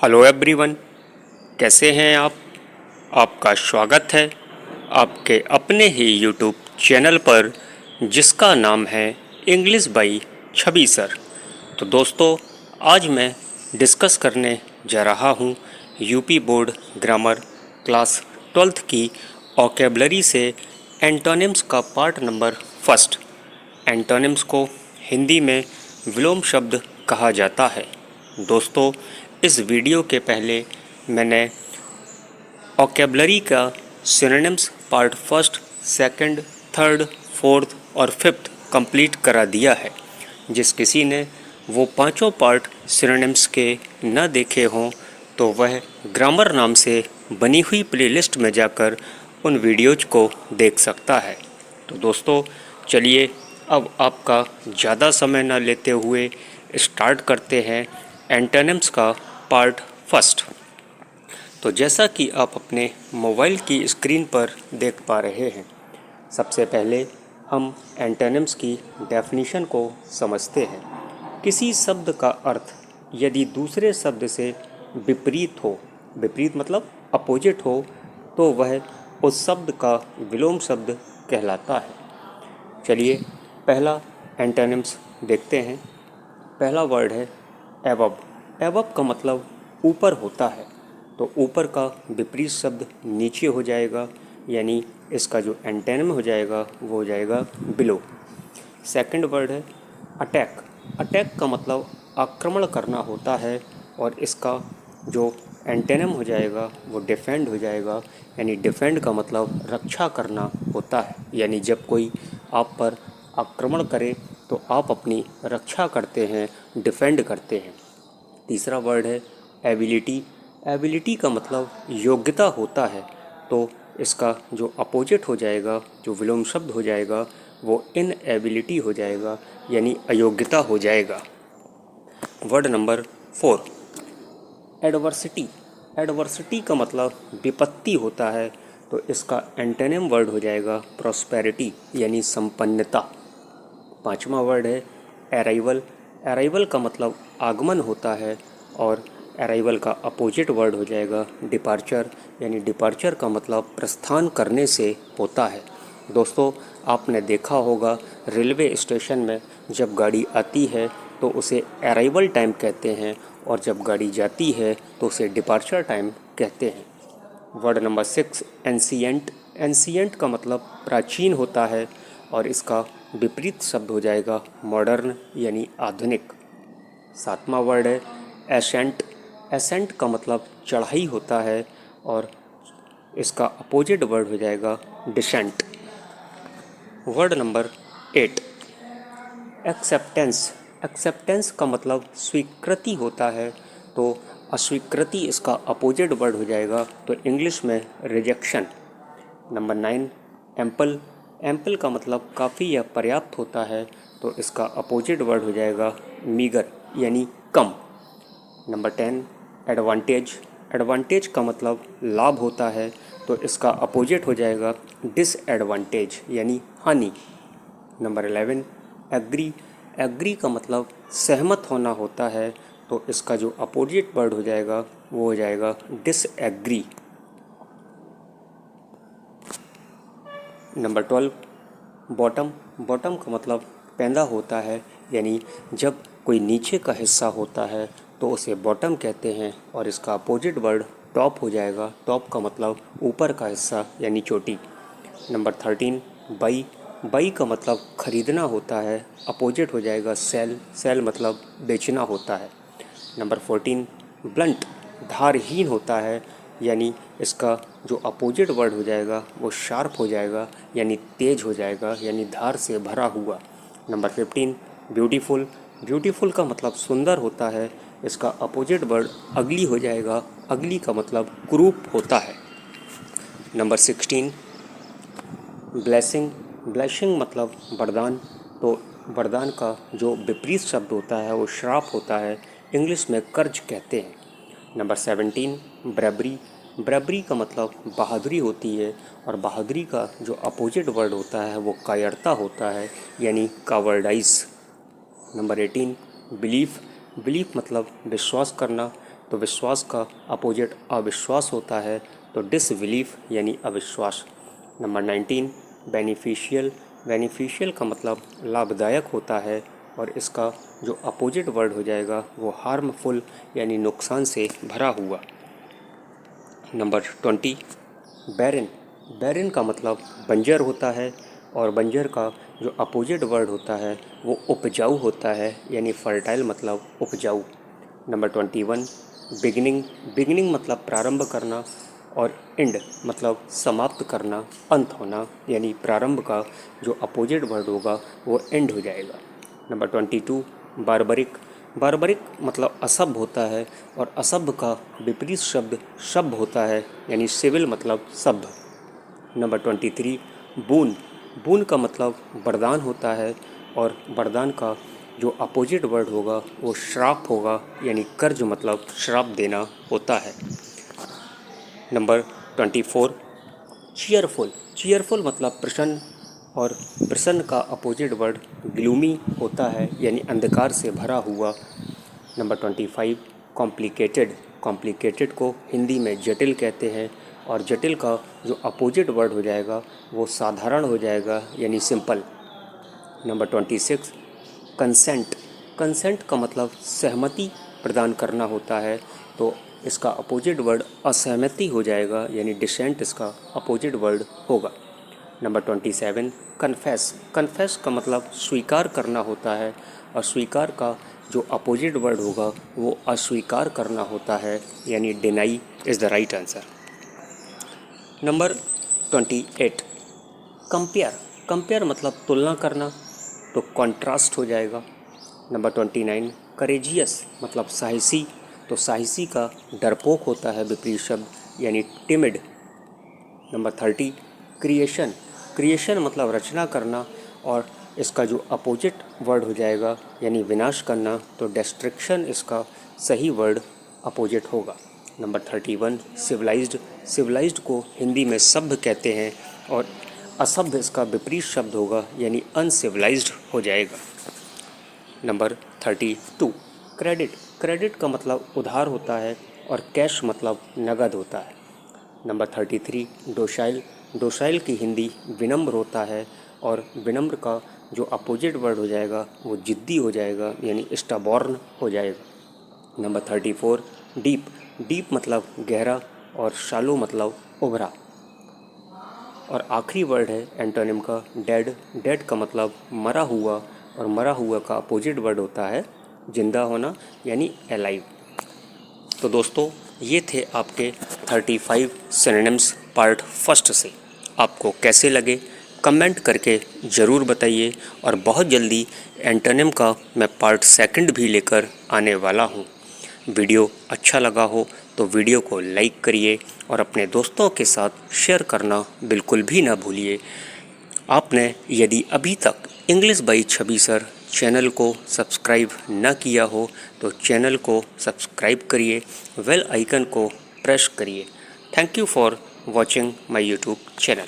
Hello everyone, कैसे हैं आप। आपका स्वागत है आपके अपने ही यूट्यूब चैनल पर जिसका नाम है इंग्लिश बाई छवि सर। तो दोस्तों, आज मैं डिस्कस करने जा रहा हूँ UP board grammar class 12th की वोकैबुलरी से एंटोनिम्स का पार्ट नंबर फर्स्ट। एंटोनिम्स को हिंदी में विलोम शब्द कहा जाता है। दोस्तों, इस वीडियो के पहले मैंने वोकैबुलरी का synonyms part first, second, third, fourth और फिफ्थ कंप्लीट करा दिया है। जिस किसी ने वो पांचों पार्ट सिनोनिम्स के न देखे हों तो वह ग्रामर नाम से बनी हुई प्लेलिस्ट में जाकर उन वीडियोज को देख सकता है। तो दोस्तों, चलिए अब आपका ज़्यादा समय न लेते हुए स्टार्ट करते हैं एंटोनिम्स का पार्ट फर्स्ट। तो जैसा कि आप अपने मोबाइल की स्क्रीन पर देख पा रहे हैं, सबसे पहले हम एंटोनिम्स की डेफिनेशन को समझते हैं। किसी शब्द का अर्थ यदि दूसरे शब्द से विपरीत हो, विपरीत मतलब अपोजिट हो, तो वह उस शब्द का विलोम शब्द कहलाता है। चलिए पहला एंटोनिम्स देखते हैं। पहला वर्ड है एबव। एबव का मतलब ऊपर होता है, तो ऊपर का विपरीत शब्द नीचे हो जाएगा, यानी इसका जो एंटोनिम हो जाएगा वो हो जाएगा बिलो। सेकंड वर्ड है अटैक। अटैक का मतलब आक्रमण करना होता है, और इसका जो एंटोनिम हो जाएगा वो डिफेंड हो जाएगा, यानी डिफेंड का मतलब रक्षा करना होता है, यानी जब कोई आप पर आक्रमण करे तो आप अपनी रक्षा करते हैं, डिफेंड करते हैं। तीसरा वर्ड है एबिलिटी। एबिलिटी का मतलब योग्यता होता है, तो इसका जो अपोजिट हो जाएगा, जो विलोम शब्द हो जाएगा, वो इनएबिलिटी हो जाएगा, यानी अयोग्यता हो जाएगा। Word number 4 adversity. एडवर्सिटी का मतलब विपत्ति होता है, तो इसका एंटोनिम वर्ड हो जाएगा प्रॉस्पेरिटी, यानी संपन्नता। पांचवा वर्ड है अराइवल। अराइवल का मतलब आगमन होता है, और अराइवल का अपोजिट वर्ड हो जाएगा डिपार्चर, यानी डिपार्चर का मतलब प्रस्थान करने से होता है। दोस्तों, आपने देखा होगा रेलवे स्टेशन में जब गाड़ी आती है तो उसे अराइवल टाइम कहते हैं, और जब गाड़ी जाती है तो उसे डिपार्चर टाइम कहते हैं। Word number 6 ancient. एंशिएंट का मतलब प्राचीन होता है, और इसका विपरीत शब्द हो जाएगा मॉडर्न, यानी आधुनिक। सातवां वर्ड है एसेंट। एसेंट का मतलब चढ़ाई होता है, और इसका अपोजिट वर्ड हो जाएगा descent. Word number 8 acceptance. Acceptance का मतलब स्वीकृति होता है, तो अस्वीकृति इसका अपोजिट वर्ड हो जाएगा, तो इंग्लिश में रिजेक्शन। Number 9 ample. एम्पल का मतलब काफ़ी या पर्याप्त होता है, तो इसका अपोजिट वर्ड हो जाएगा मीगर, यानी कम। Number 10 advantage. एडवांटेज का मतलब लाभ होता है, तो इसका अपोजिट हो जाएगा डिसएडवांटेज, यानी हानि। Number 11 agree. एग्री का मतलब सहमत होना होता है, तो इसका जो अपोजिट वर्ड हो जाएगा वो हो जाएगा डिसएग्री। Number 12 bottom. बॉटम का मतलब पैंदा होता है, यानी जब कोई नीचे का हिस्सा होता है तो उसे बॉटम कहते हैं, और इसका अपोजिट वर्ड टॉप हो जाएगा। टॉप का मतलब ऊपर का हिस्सा, यानी चोटी। Number 13 by. बाई का मतलब खरीदना होता है, अपोजिट हो जाएगा सेल। सेल मतलब बेचना होता है। Number 14 blunt. धारहीन होता है, यानी इसका जो अपोजिट वर्ड हो जाएगा वो शार्प हो जाएगा, यानी तेज हो जाएगा, यानी धार से भरा हुआ। Number 15 beautiful. ब्यूटीफुल का मतलब सुंदर होता है, इसका अपोजिट वर्ड अगली हो जाएगा। अगली का मतलब कुरूप होता है। Number 16 blessing. ब्लेसिंग मतलब वरदान, तो वरदान का जो विपरीत शब्द होता है वो श्राप होता है, इंग्लिश में कर्ज कहते हैं। Number 17 bravery. ब्रेवरी का मतलब बहादुरी होती है, और बहादुरी का जो अपोजिट वर्ड होता है वो कायरता होता है, यानी कावर्डाइज। Number 18 belief. बिलीफ मतलब विश्वास करना, तो विश्वास का अपोजिट अविश्वास होता है, तो डिसबिलीफ यानी अविश्वास। Number 19 beneficial. बेनिफिशियल का मतलब लाभदायक होता है और इसका जो अपोजिट वर्ड हो जाएगा वो हार्मफुल यानी नुकसान से भरा हुआ। नंबर 20 बैरन। बैरन का मतलब बंजर होता है और बंजर का जो अपोजिट वर्ड होता है वो उपजाऊ होता है, यानी फर्टाइल मतलब उपजाऊ। Number 21 beginning. बिगिनिंग मतलब प्रारंभ करना और एंड मतलब समाप्त करना, अंत होना, यानी प्रारंभ का जो अपोजिट वर्ड होगा वो एंड हो जाएगा। Number 22 barbaric. बार्बरिक मतलब असभ्य होता है और असभ्य का विपरीत शब्द सभ्य होता है, यानी सिविल मतलब सभ्य। नंबर 23 बून। बून का मतलब वरदान होता है और वरदान का जो अपोजिट वर्ड होगा वो श्राप होगा, यानी कर्ज मतलब श्राप देना होता है। Number 24 cheerful. चीयरफुल मतलब प्रसन्न और प्रसन्न का अपोजिट वर्ड ग्लूमी होता है, यानी अंधकार से भरा हुआ। Number 25 complicated. कॉम्प्लिकेटेड को हिंदी में जटिल कहते हैं और जटिल का जो अपोजिट वर्ड हो जाएगा वो साधारण हो जाएगा, यानी सिंपल। Number 26 consent. कंसेंट का मतलब सहमति प्रदान करना होता है, तो इसका अपोजिट वर्ड असहमति हो जाएगा, यानी डिसेंट इसका अपोजिट वर्ड होगा। Number 27 confess. कन्फेस का मतलब स्वीकार करना होता है और स्वीकार का जो अपोजिट वर्ड होगा वो अस्वीकार करना होता है, यानी deny is the right answer. Number 28 compare. Compare मतलब तुलना करना, तो कॉन्ट्रास्ट हो जाएगा। नंबर 29 करेजियस मतलब साहसी, तो साहसी का डरपोक होता है विपरीत शब्द, यानी टिमिड। Number 30 creation. क्रिएशन मतलब रचना करना और इसका जो अपोजिट वर्ड हो जाएगा यानी विनाश करना, तो डिस्ट्रक्शन इसका सही वर्ड अपोजिट होगा। Number 31 civilized. सिविलाइज्ड को हिंदी में सभ्य कहते हैं और असभ्य इसका विपरीत शब्द होगा, यानी अनसिविलाइज्ड हो जाएगा। Number 32 credit. क्रेडिट का मतलब उधार होता है और कैश मतलब नगद होता है। Number 33 docile. डोसाइल की हिंदी विनम्र होता है और विनम्र का जो अपोजिट वर्ड हो जाएगा वो जिद्दी हो जाएगा, यानी स्टबॉर्न हो जाएगा। Number 34 deep. डीप मतलब गहरा और शालो मतलब उभरा। और आखिरी वर्ड है एंटोनिम का डेड। डेड का मतलब मरा हुआ और मरा हुआ का अपोजिट वर्ड होता है जिंदा होना, यानी अलाइव। तो दोस्तों ये थे आपके 35 सिनोनिम्स पार्ट फर्स्ट से। आपको कैसे लगे कमेंट करके ज़रूर बताइए और बहुत जल्दी एंटोनिम का मैं पार्ट सेकंड भी लेकर आने वाला हूँ। वीडियो अच्छा लगा हो तो वीडियो को लाइक करिए और अपने दोस्तों के साथ शेयर करना बिल्कुल भी ना भूलिए। आपने यदि अभी तक English by Chhavi sir channel को सब्सक्राइब न किया हो तो चैनल को सब्सक्राइब करिए, बेल आइकन को प्रेस करिए। Thank you for watching my YouTube channel.